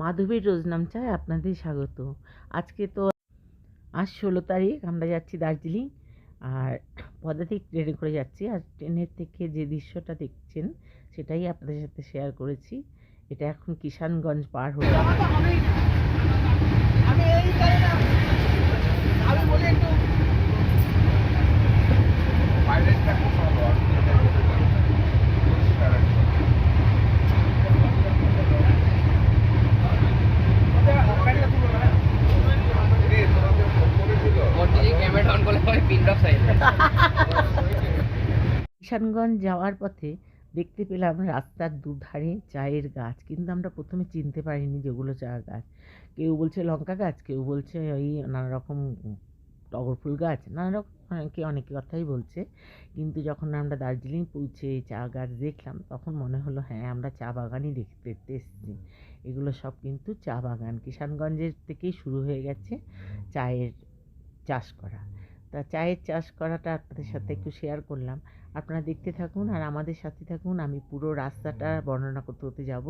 মাধবীর রোজনাম চায় আপনাদের স্বাগত। আজকে তো আজ 16 তারিখ, আমরা যাচ্ছি দার্জিলিং। আর পদাতিক ট্রেনে করে যাচ্ছি। আর ট্রেনের থেকে যে দৃশ্যটা দেখছেন সেটাই আপনাদের সাথে শেয়ার করেছি। এটা এখন কিষানগঞ্জ পার হয়ে কিষানগঞ্জ যাওয়ার পথে দেখতে পেলাম রাস্তার দুধারে চায়ের গাছ, কিন্তু আমরা প্রথমে চিনতে পারিনি যেগুলো চা গাছ। কেউ বলছে লঙ্কা গাছ, কেউ বলছে ওই নানা রকম টগর ফুল গাছ, নানা রকম অনেকে কথাই বলছে। কিন্তু যখন আমরা দার্জিলিং পৌঁছে চা গাছ দেখলাম তখন মনে হলো হ্যাঁ, আমরা চা বাগানই দেখতে এসেছি। এগুলো সব কিন্তু চা বাগান, কিষানগঞ্জের থেকেই শুরু হয়ে গেছে চায়ের চাষ করা। তা চায়ের চাষ করাটা আপনাদের সাথে একটু শেয়ার করলাম। আপনারা দেখতে থাকুন আর আমাদের সাথে থাকুন। আমি পুরো রাস্তাটা বর্ণনা করতে করতে যাব।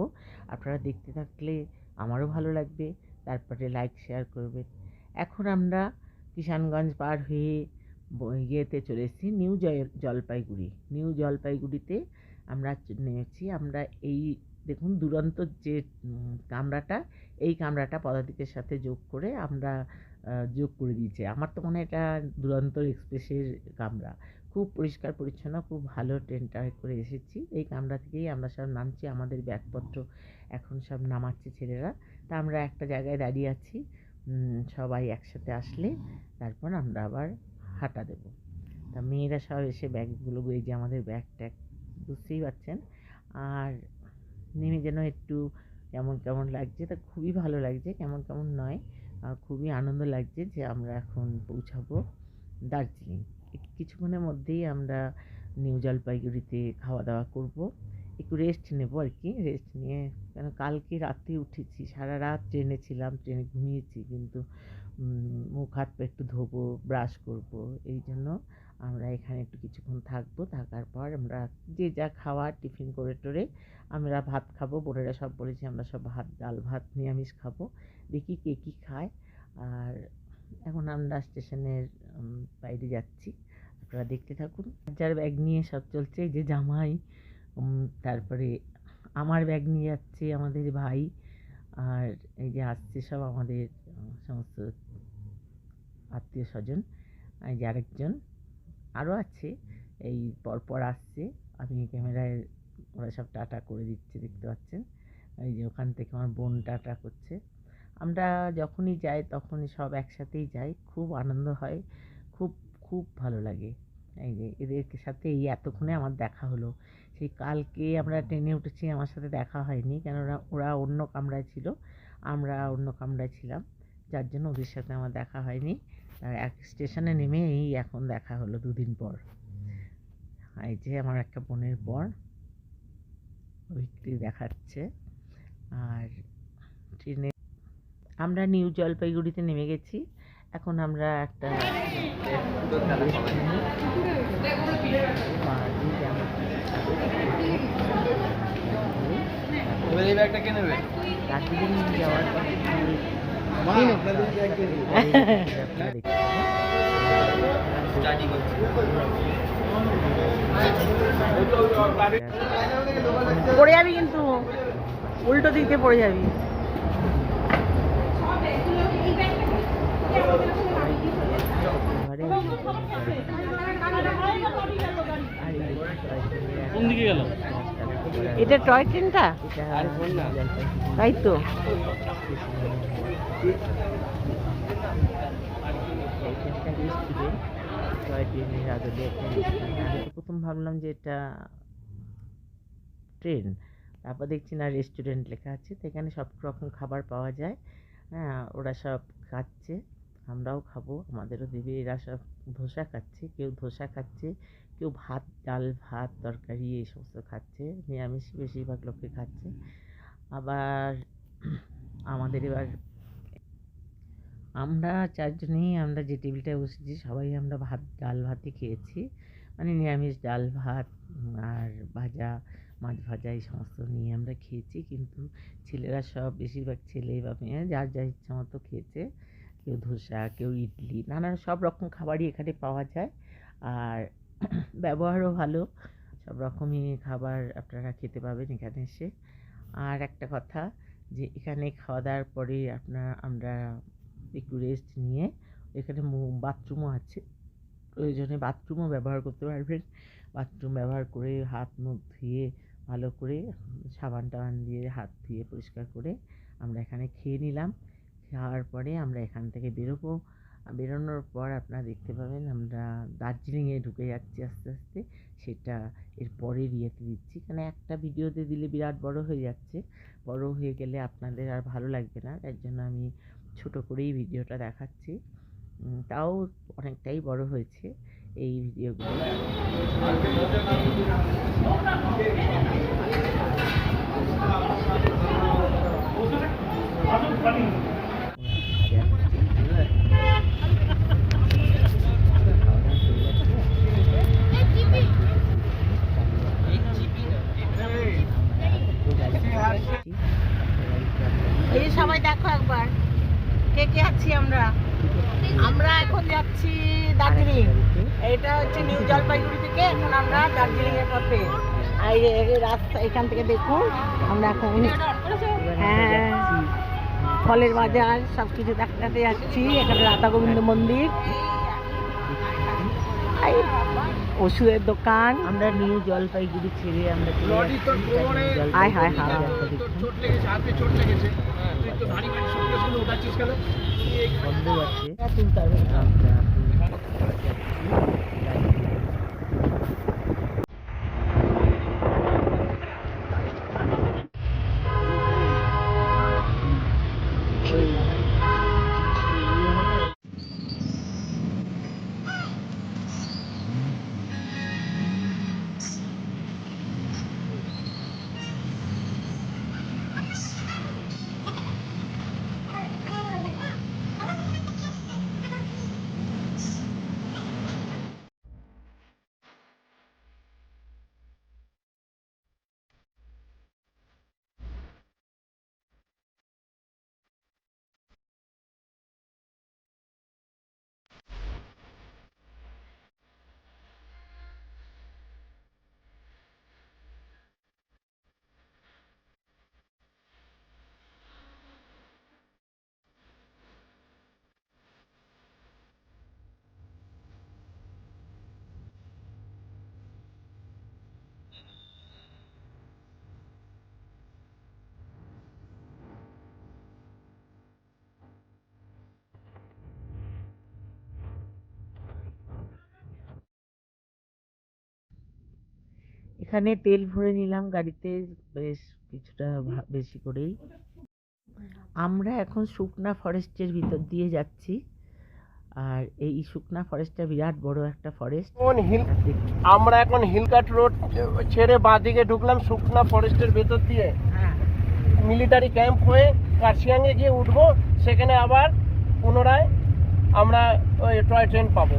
আপনারা দেখতে থাকলে আমারও ভালো লাগবে, তারপরে লাইক শেয়ার করবেন। এখন আমরা কিষানগঞ্জ পার হয়ে ইয়েতে চলে এসেছি জলপাইগুড়ি। নিউ জলপাইগুড়িতে আমরা নেমেছি। আমরা এই দেখুন দুরন্ত যে কামরাটা, এই কামরাটা পদাতিকের সাথে যোগ করে আমরা যোগ করে দিয়েছে। আমার তো মনে হয় এটা দুরন্ত এক্সপ্রেসের কামরা। খুব পরিষ্কার পরিচ্ছন্ন, খুব ভালো ট্রেনটা করে এসেছি। এই কামরা থেকেই আমরা সব নামছি, আমাদের ব্যাগপত্র এখন সব নামাচ্ছে ছেলেরা। তা আমরা একটা জায়গায় দাঁড়িয়ে আছি, সবাই একসাথে আসলে তারপর আমরা আবার হাঁটা দেবো। তা মেয়েরা সব এসে ব্যাগগুলো, এই যে আমাদের ব্যাগ ট্যাগ বুঝতেই পারছেন। আর নেমে যেন একটু কেমন কেমন লাগছে, তা খুবই ভালো লাগছে, কেমন কেমন নয়, খুবই আনন্দ লাগছে যে আমরা এখন পৌঁছাবো দার্জিলিং। কিছুক্ষণের মধ্যেই আমরা নিউ জলপাইগুড়িতে খাওয়া দাওয়া করব, একটু রেস্ট নেব আর কি। রেস্ট নিয়ে, কেন কালকে রাতে উঠেছি, সারা রাত ট্রেনে ছিলাম, ট্রেনে ঘুমিয়েছি, কিন্তু মুখ হাত পা একটু ধোবো, ব্রাশ করব, এই জন্য আমরা এখানে একটু কিছুক্ষণ থাকবো। থাকার পর আমরা যে যা খাওয়ার টিফিন করে টোরে আমরা ভাত খাবো। বোনেরা সব বলেছি আমরা সব ভাত, ডাল ভাত, নিরামিষ খাবো। দেখি কে কী খায়। আর এখন আমরা স্টেশনের বাইরে যাচ্ছি, আপনারা দেখতে থাকুন। যার ব্যাগ নিয়ে সব চলছে, এই যে জামাই, তারপরে আমার ব্যাগ নিয়ে যাচ্ছে আমাদের ভাই, আর এই যে আসছে সব আমাদের সমস্ত আত্মীয় স্বজন। এই যে আরেকজন আরও আছে, এই পরপর আসছে। আমি ক্যামেরায়, ওরা সব টাটা করে দিচ্ছে, দেখতে পাচ্ছেন। এই যে ওখান থেকে আমার বোন টাটা করছে। আমরা যখনই যাই তখনই সব একসাথেই যাই, খুব আনন্দ হয়, খুব খুব ভালো লাগে। এই যে এদের সাথে এই এতক্ষণে আমার দেখা হলো। সেই কালকে আমরা ট্রেনে উঠেছি, আমার সাথে দেখা হয়নি, কেননা ওরা অন্য কামরায় ছিল, আমরা অন্য কামরায় ছিলাম, যার জন্য ওদের সাথে আমার দেখা হয়নি। এক স্টেশনে নেমে এই এখন দেখা হলো 2 দিন পর। এই যে আমার একটা বোনের বর, ওইটি দেখাচ্ছে। আর ট্রেনে আমরা নিউ জলপাইগুড়িতে নেমে গেছি। এখন আমরা একটা দার্জিলিং যাওয়ার পর পড়ে যাবি, কিন্তু উল্টো দিক দিয়ে পড়ে যাবি। কোন দিকে গেল? এটা টয় ট্রেনটা, তাই তো। প্রথম ভাবলাম যে এটা ট্রেন, তারপর দেখছি না রেস্টুরেন্ট লেখা আছে, তো এখানে সব রকম খাবার পাওয়া যায়। হ্যাঁ, ওরা সব খাচ্ছে, আমরাও খাবো, আমাদেরও দেবে। এরা সব ধোসা খাচ্ছে, কেউ ধোসা খাচ্ছে, কেউ ভাত, ডাল ভাত, তরকারি এই সমস্ত খাচ্ছে, নিরামিষ বেশিরভাগ লোকে খাচ্ছে। আবার আমাদের এবার আমরা 4 জনেই, আমরা যে টেবিলটায় বসেছি সবাই আমরা ভাত, ডাল ভাতই খেয়েছি, মানে নিরামিষ ডাল ভাত আর ভাজা, মাছ ভাজা এই সমস্ত নিয়ে আমরা খেয়েছি। কিন্তু ছেলেরা সব বেশিরভাগ ছেলে বা মেয়ে যার যা ইচ্ছা মতো খেয়েছে। কেউ ধোসা, কেউ ইডলি, নানান সব রকম খাবারই এখানে পাওয়া যায়। আর ব্যবহারও ভালো, সব রকমই খাবার আপনারা খেতে পাবেন এখানে এসে। আর একটা কথা, যে এখানে খাওয়া দাওয়ার পরে আমরা একটু রেস্ট নিয়ে এখানে বাথরুমও আছে, প্রয়োজনে বাথরুমও ব্যবহার করতে পারবেন। বাথরুম ব্যবহার করে হাত মুখ ধুয়ে ভালো করে সাবান টাবান দিয়ে হাত ধুয়ে পরিষ্কার করে আমরা এখানে খেয়ে নিলাম। খাওয়ার পরে আমরা এখান থেকে বেরোবো। বেরোনোর পর আপনারা দেখতে পাবেন আমরা দার্জিলিংয়ে ঢুকে যাচ্ছি আস্তে আস্তে। সেটা এর পরের ইয়েতে দিচ্ছি, কারণ একটা ভিডিওতে দিলে বিরাট বড় হয়ে যাচ্ছে। বড় হয়ে গেলে আপনাদের আর ভালো লাগবে না, তার জন্য আমি ছোট করেই ভিডিওটা দেখাচ্ছি। তাও অনেকটাই বড় হয়েছে এই ভিডিওগুলো। এই সবাই দেখো একবার কে কে আছি আমরা। আমরা এখন যাচ্ছি দার্জিলিং। এটা হচ্ছে নিউ জলপাইগুড়ি থেকে এখন আমরা দার্জিলিং এর পথে। আর এই রাস্তা এখান থেকে দেখুন, আমরা এখন ফলের বাজার সব কিছু দেখাতে যাচ্ছি। এখানে রাধা গোবিন্দ মন্দির, ওষুধের দোকান। আমরা নিউ জলপাইগুড়ি ছেড়ে আমরা হায় হায় হায় বন্ধ আছে। এখানে তেল ভরে নিলাম গাড়িতে, বেশ কিছুটা বেশি করেই। আমরা এখন শুকনা ফরেস্টের ভিতর দিয়ে যাচ্ছি। আর এই শুকনা ফরেস্টটা বিরাট বড় একটা ফরেস্ট। আমরা এখন হিলকাট রোড ছেড়ে বাঁদিকে ঢুকলাম শুকনা ফরেস্টের ভেতর দিয়ে। মিলিটারি ক্যাম্প হয়ে কার্শিয়াংয়ে গিয়ে উঠবো, সেখানে আবার পুনরায় আমরা ওই টয় ট্রেন পাবো।